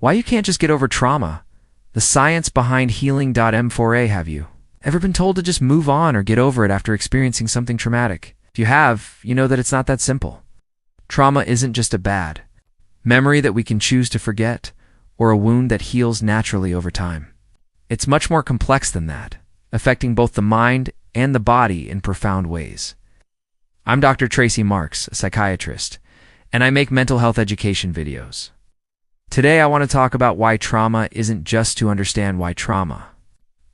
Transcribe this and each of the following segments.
Why you can't just get over trauma? The science behind healing.m4a. Have you ever been told to just move on or get over it after experiencing something traumatic? If you have, you know that it's not that simple. Trauma isn't just a bad memory that we can choose to forget, or a wound that heals naturally over time. It's much more complex than that, affecting both the mind and the body in profound ways. I'm Dr. Tracy Marks, a psychiatrist, and I make mental health education videos. Today I want to talk about why trauma isn't just to understand why trauma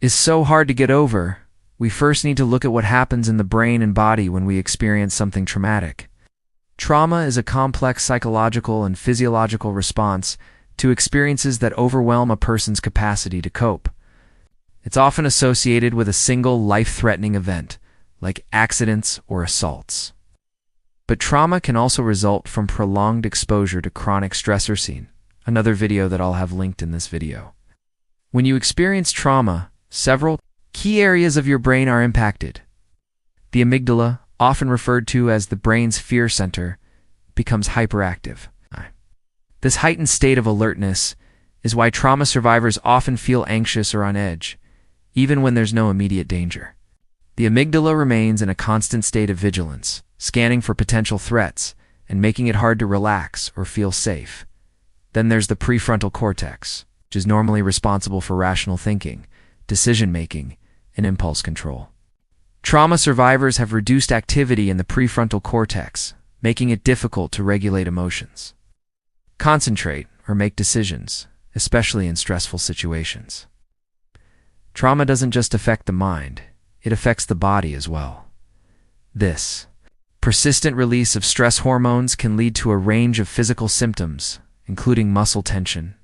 is so hard to get over. We first need to look at what happens in the brain and body when we experience something traumatic. Trauma is a complex psychological and physiological response to experiences that overwhelm a person's capacity to cope. It's often associated with a single life-threatening event, like accidents or assaults. But trauma can also result from prolonged exposure to chronic stressor scene, another video that I'll have linked in this video. When you experience trauma, several key areas of your brain are impacted. The amygdala, often referred to as the brain's fear center, becomes hyperactive. This heightened state of alertness is why trauma survivors often feel anxious or on edge, even when there's no immediate danger. The amygdala remains in a constant state of vigilance, scanning for potential threats and making it hard to relax or feel safe. Then there's the prefrontal cortex, which is normally responsible for rational thinking, decision-making, and impulse control. Trauma survivors have reduced activity in the prefrontal cortex, making it difficult to regulate emotions, concentrate, or make decisions, especially in stressful situations. Trauma doesn't just affect the mind, it affects the body as well. This persistent release of stress hormones can lead to a range of physical symptoms, including muscle tension,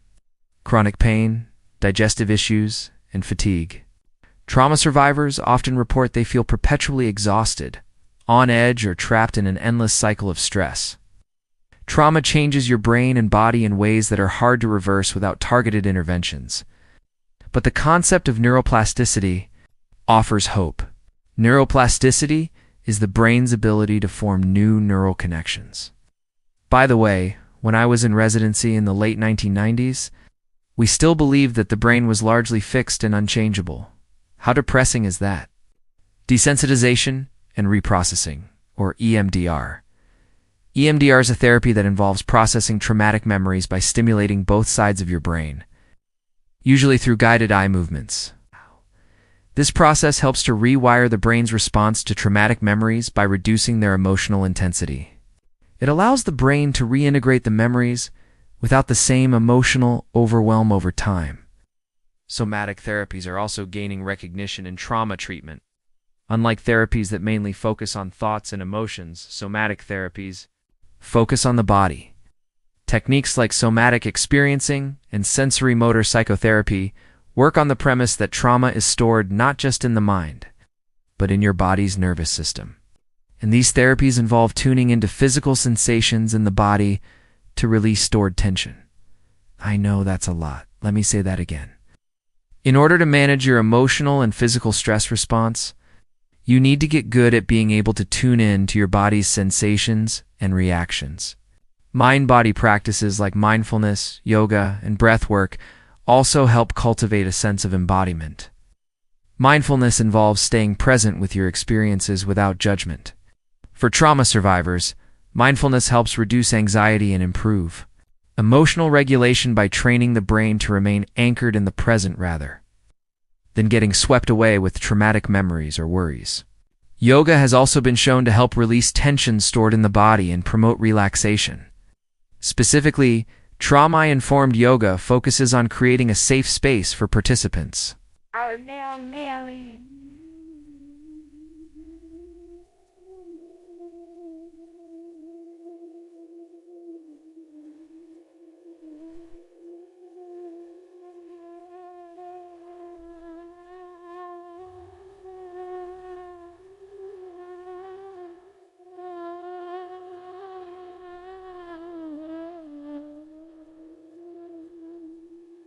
chronic pain, digestive issues, and fatigue. Trauma survivors often report they feel perpetually exhausted, on edge, or trapped in an endless cycle of stress. Trauma changes your brain and body in ways that are hard to reverse without targeted interventions. But the concept of neuroplasticity offers hope. Neuroplasticity is the brain's ability to form new neural connections. By the way, when I was in residency in the late 1990s, we still believed that the brain was largely fixed and unchangeable. How depressing is that? Desensitization and reprocessing, or EMDR. EMDR is a therapy that involves processing traumatic memories by stimulating both sides of your brain, usually through guided eye movements. This process helps to rewire the brain's response to traumatic memories by reducing their emotional intensity. It allows the brain to reintegrate the memories without the same emotional overwhelm over time. Somatic therapies are also gaining recognition in trauma treatment. Unlike therapies that mainly focus on thoughts and emotions, somatic therapies focus on the body. Techniques like somatic experiencing and sensory motor psychotherapy work on the premise that trauma is stored not just in the mind, but in your body's nervous system. And these therapies involve tuning into physical sensations in the body to release stored tension. I know that's a lot. Let me say that again. In order to manage your emotional and physical stress response, you need to get good at being able to tune in to your body's sensations and reactions. Mind-body practices like mindfulness, yoga, and breath work also help cultivate a sense of embodiment. Mindfulness involves staying present with your experiences without judgment. For trauma survivors, mindfulness helps reduce anxiety and improve emotional regulation by training the brain to remain anchored in the present rather than getting swept away with traumatic memories or worries. Yoga has also been shown to help release tension stored in the body and promote relaxation. Specifically, trauma-informed yoga focuses on creating a safe space for participants.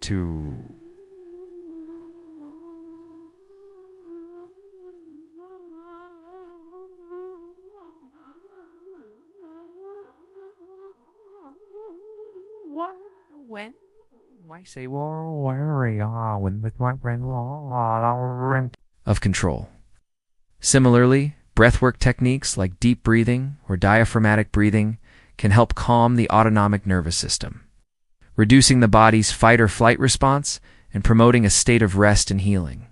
To What? When? of control. Similarly, breathwork techniques like deep breathing or diaphragmatic breathing can help calm the autonomic nervous system, reducing the body's fight or flight response and promoting a state of rest and healing.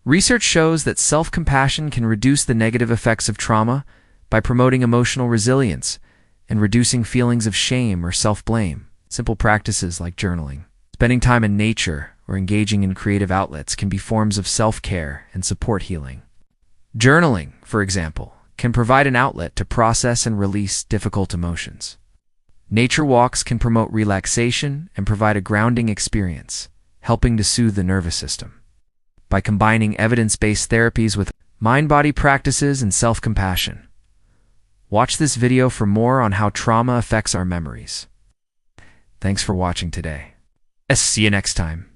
Research shows that self-compassion can reduce the negative effects of trauma by promoting emotional resilience and reducing feelings of shame or self-blame. Simple practices like journaling, spending time in nature, or engaging in creative outlets can be forms of self-care and support healing. Journaling, for example, can provide an outlet to process and release difficult emotions. Nature walks can promote relaxation and provide a grounding experience, helping to soothe the nervous system. By combining evidence-based therapies with mind-body practices and self-compassion. Watch this video for more on how trauma affects our memories. Thanks for watching today. See you next time.